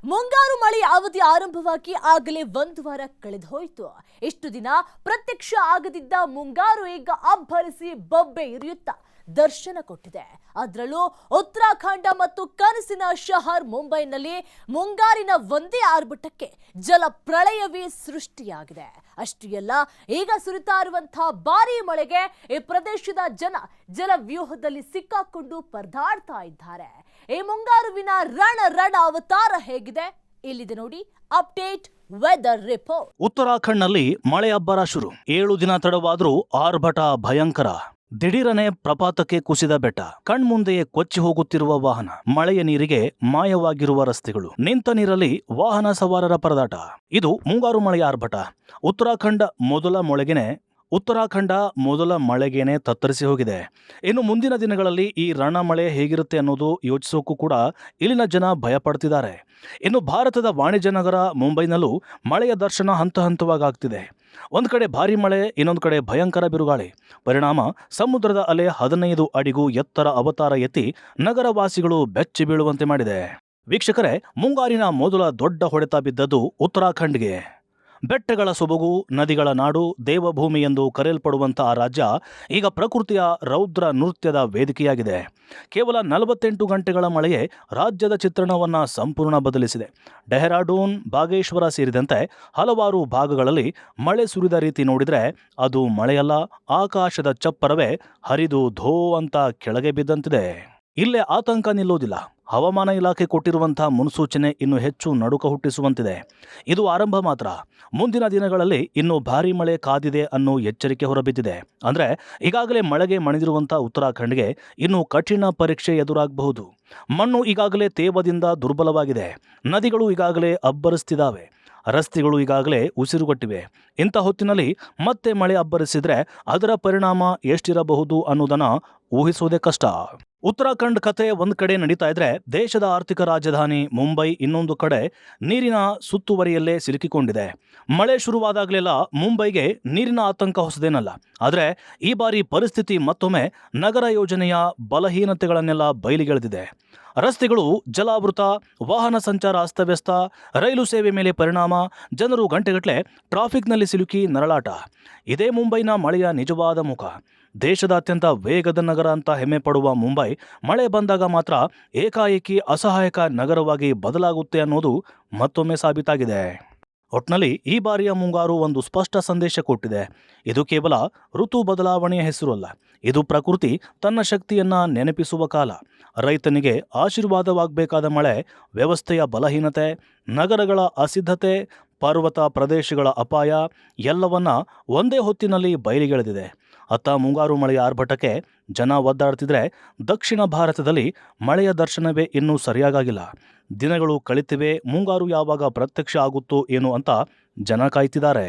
ಮುಂಗಾರು ಮಳೆ ಅವಧಿ ಆರಂಭವಾಗಿ ಆಗಲೇ ಒಂದು ವಾರ ಕಳೆದು ಹೋಯಿತು. ಇಷ್ಟು ದಿನ ಪ್ರತ್ಯಕ್ಷ ಆಗದಿದ್ದ ಮುಂಗಾರು ಈಗ ಅಬ್ಬರಿಸಿ ಬೊಬ್ಬೆ ಇರಿಯುತ್ತಾ ದರ್ಶನ ಕೊಟ್ಟಿದೆ. ಅದರಲ್ಲೂ ಉತ್ತರಾಖಂಡ ಮತ್ತು ಕನಸಿನ ಶಹರ್ ಮುಂಬೈನಲ್ಲಿ ಮುಂಗಾರಿನ ಒಂದೇ ಆರ್ಭಟಕ್ಕೆ ಜಲ ಪ್ರಳಯವೇ ಸೃಷ್ಟಿಯಾಗಿದೆ. ಅಷ್ಟೇ ಅಲ್ಲ, ಈಗ ಸುರಿತಾ ಇರುವಂತಹ ಭಾರೀ ಮಳೆಗೆ ಈ ಪ್ರದೇಶದ ಜಲವ್ಯೂಹದಲ್ಲಿ ಸಿಕ್ಕಾಕೊಂಡು ಪರದಾಡ್ತಾ ಇದ್ದಾರೆ. ಈ ಮುಂಗಾರುವಿನ ರಣ ಅವತಾರ ಹೇಗಿದೆ ಇಲ್ಲಿದೆ ನೋಡಿ. Update weather report. ಉತ್ತರಾಖಂಡ್ನಲ್ಲಿ ಮಳೆ ಅಬ್ಬರ ಶುರು. 7 ದಿನ ತಡವಾದ್ರೂ ಆರ್ಭಟ ಭಯಂಕರ. ದಿಢೀರನೆ ಪ್ರಪಾತಕ್ಕೆ ಕುಸಿದ ಬೆಟ್ಟ, ಕಣ್ಮುಂದೆಯೇ ಕೊಚ್ಚಿ ಹೋಗುತ್ತಿರುವ ವಾಹನ, ಮಳೆಯ ನೀರಿಗೆ ಮಾಯವಾಗಿರುವ ರಸ್ತೆಗಳು, ನಿಂತ ನೀರಲ್ಲಿ ವಾಹನ ಸವಾರರ ಪರದಾಟ. ಇದು ಮುಂಗಾರು ಮಳೆಯ ಆರ್ಭಟ. ಉತ್ತರಾಖಂಡ ಮೊದಲ ಮಳೆಗೇನೆ ತತ್ತರಿಸಿ ಹೋಗಿದೆ. ಇನ್ನು ಮುಂದಿನ ದಿನಗಳಲ್ಲಿ ಈ ರಣ ಮಳೆ ಹೇಗಿರುತ್ತೆ ಅನ್ನೋದು ಯೋಚಿಸೋಕ್ಕೂ ಕೂಡ ಇಲ್ಲಿನ ಜನ ಭಯಪಡ್ತಿದ್ದಾರೆ. ಇನ್ನು ಭಾರತದ ವಾಣಿಜ್ಯ ನಗರ ಮುಂಬೈನಲ್ಲೂ ಮಳೆಯ ದರ್ಶನ ಹಂತ ಹಂತವಾಗಿ ಆಗ್ತಿದೆ. ಒಂದು ಕಡೆ ಭಾರಿ ಮಳೆ, ಇನ್ನೊಂದು ಕಡೆ ಭಯಂಕರ ಬಿರುಗಾಳಿ. ಪರಿಣಾಮ ಸಮುದ್ರದ ಅಲೆ 15 ಅಡಿಗೂ ಎತ್ತರ ಅವತಾರ ಎತ್ತಿ ನಗರವಾಸಿಗಳು ಬೆಚ್ಚಿ ಬೀಳುವಂತೆ ಮಾಡಿದೆ. ವೀಕ್ಷಕರೇ, ಮುಂಗಾರಿನ ಮೊದಲ ದೊಡ್ಡ ಹೊಡೆತ ಬಿದ್ದದ್ದು ಉತ್ತರಾಖಂಡ್ಗೆ. ಬೆಟ್ಟಗಳ ಸೊಬಗು, ನದಿಗಳ ನಾಡು, ದೇವಭೂಮಿ ಎಂದು ಕರೆಯಲ್ಪಡುವಂತಹ ರಾಜ್ಯ ಈಗ ಪ್ರಕೃತಿಯ ರೌದ್ರ ನೃತ್ಯದ ವೇದಿಕೆಯಾಗಿದೆ. ಕೇವಲ 48 ಗಂಟೆಗಳ ಮಳೆಯೇ ರಾಜ್ಯದ ಚಿತ್ರಣವನ್ನು ಸಂಪೂರ್ಣ ಬದಲಿಸಿದೆ. ಡೆಹ್ರಾಡೂನ್, ಬಾಗೇಶ್ವರ ಸೇರಿದಂತೆ ಹಲವಾರು ಭಾಗಗಳಲ್ಲಿ ಮಳೆ ಸುರಿದ ರೀತಿ ನೋಡಿದರೆ ಅದು ಮಳೆಯಲ್ಲ, ಆಕಾಶದ ಚಪ್ಪರವೇ ಹರಿದು ಧೋ ಅಂತ ಕೆಳಗೆ ಬಿದ್ದಂತಿದೆ. ಇಲ್ಲೇ ಆತಂಕ ನಿಲ್ಲೋದಿಲ್ಲ. ಹವಾಮಾನ ಇಲಾಖೆ ಕೊಟ್ಟಿರುವಂತಹ ಮುನ್ಸೂಚನೆ ಇನ್ನೂ ಹೆಚ್ಚು ನಡುಕ ಹುಟ್ಟಿಸುವಂತಿದೆ. ಇದು ಆರಂಭ ಮಾತ್ರ. ಮುಂದಿನ ದಿನಗಳಲ್ಲಿ ಇನ್ನೂ ಭಾರೀ ಮಳೆ ಕಾದಿದೆ ಅನ್ನೋ ಎಚ್ಚರಿಕೆ ಹೊರಬಿದ್ದಿದೆ. ಅಂದರೆ ಈಗಾಗಲೇ ಮಳೆಗೆ ಮಣಿದಿರುವಂತಹ ಉತ್ತರಾಖಂಡ್ಗೆ ಇನ್ನೂ ಕಠಿಣ ಪರೀಕ್ಷೆ ಎದುರಾಗಬಹುದು. ಮಣ್ಣು ಈಗಾಗಲೇ ತೇವದಿಂದ ದುರ್ಬಲವಾಗಿದೆ. ನದಿಗಳು ಈಗಾಗಲೇ ಅಬ್ಬರಿಸ್ತಿದ್ದಾವೆ. ರಸ್ತೆಗಳು ಈಗಾಗಲೇ ಉಸಿರುಗಟ್ಟಿವೆ. ಇಂಥ ಹೊತ್ತಿನಲ್ಲಿ ಮತ್ತೆ ಮಳೆ ಅಬ್ಬರಿಸಿದ್ರೆ ಅದರ ಪರಿಣಾಮ ಎಷ್ಟಿರಬಹುದು ಅನ್ನೋದನ್ನ ಊಹಿಸೋದೇ ಕಷ್ಟ. ಉತ್ತರಾಖಂಡ್ ಕಥೆ ಒಂದ್ ಕಡೆ ನಡೀತಾ ಇದ್ರೆ, ದೇಶದ ಆರ್ಥಿಕ ರಾಜಧಾನಿ ಮುಂಬೈ ಇನ್ನೊಂದು ಕಡೆ ನೀರಿನ ಸುತ್ತುವರಿಯಲ್ಲೇ ಸಿಲುಕಿಕೊಂಡಿದೆ. ಮಳೆ ಶುರುವಾದಾಗಲೆಲ್ಲ ಮುಂಬೈಗೆ ನೀರಿನ ಆತಂಕ ಹೊಸದೇನಲ್ಲ. ಆದರೆ ಈ ಬಾರಿ ಪರಿಸ್ಥಿತಿ ಮತ್ತೊಮ್ಮೆ ನಗರ ಯೋಜನೆಯ ಬಲಹೀನತೆಗಳನ್ನೆಲ್ಲ ಬಯಲಿಗೆಳೆದಿದೆ. ರಸ್ತೆಗಳು ಜಲಾವೃತ, ವಾಹನ ಸಂಚಾರ ಅಸ್ತವ್ಯಸ್ತ, ರೈಲು ಸೇವೆ ಮೇಲೆ ಪರಿಣಾಮ, ಜನರು ಗಂಟೆಗಟ್ಟಲೆ ಟ್ರಾಫಿಕ್ನಲ್ಲಿ ಸಿಲುಕಿ ನರಳಾಟ. ಇದೇ ಮುಂಬೈನ ಮಳೆಯ ನಿಜವಾದ ಮುಖ. ದೇಶದ ಅತ್ಯಂತ ವೇಗದ ನಗರ ಅಂತ ಹೆಮ್ಮೆ ಪಡುವ ಮುಂಬೈ ಮಳೆ ಬಂದಾಗ ಮಾತ್ರ ಏಕಾಏಕಿ ಅಸಹಾಯಕ ನಗರವಾಗಿ ಬದಲಾಗುತ್ತೆ ಅನ್ನೋದು ಮತ್ತೊಮ್ಮೆ ಸಾಬೀತಾಗಿದೆ. ಒಟ್ನಲ್ಲಿ ಈ ಬಾರಿಯ ಮುಂಗಾರು ಒಂದು ಸ್ಪಷ್ಟ ಸಂದೇಶ ಕೊಟ್ಟಿದೆ. ಇದು ಕೇವಲ ಋತು ಬದಲಾವಣೆಯ ಹೆಸರು ಅಲ್ಲ, ಇದು ಪ್ರಕೃತಿ ತನ್ನ ಶಕ್ತಿಯನ್ನ ನೆನಪಿಸುವ ಕಾಲ. ರೈತನಿಗೆ ಆಶೀರ್ವಾದವಾಗಬೇಕಾದ ಮಳೆ, ವ್ಯವಸ್ಥೆಯ ಬಲಹೀನತೆ, ನಗರಗಳ ಅಸಿದ್ಧತೆ, ಪರ್ವತ ಪ್ರದೇಶಗಳ ಅಪಾಯ ಎಲ್ಲವನ್ನ ಒಂದೇ ಹೊತ್ತಿನಲ್ಲಿ ಬಯಲಿಗೆಳೆದಿದೆ. ಅತ್ತ ಮುಂಗಾರು ಮಳೆಯ ಆರ್ಭಟಕ್ಕೆ ಜನ ಒದ್ದಾಡ್ತಿದ್ರೆ, ದಕ್ಷಿಣ ಭಾರತದಲ್ಲಿ ಮಳೆಯ ದರ್ಶನವೇ ಇನ್ನೂ ಸರಿಯಾಗಿಲ್ಲ. ದಿನಗಳು ಕಳಿತಿವೆ. ಮುಂಗಾರು ಯಾವಾಗ ಪ್ರತ್ಯಕ್ಷ ಆಗುತ್ತೋ ಏನೋ ಅಂತ ಜನ ಕಾಯ್ತಿದ್ದಾರೆ.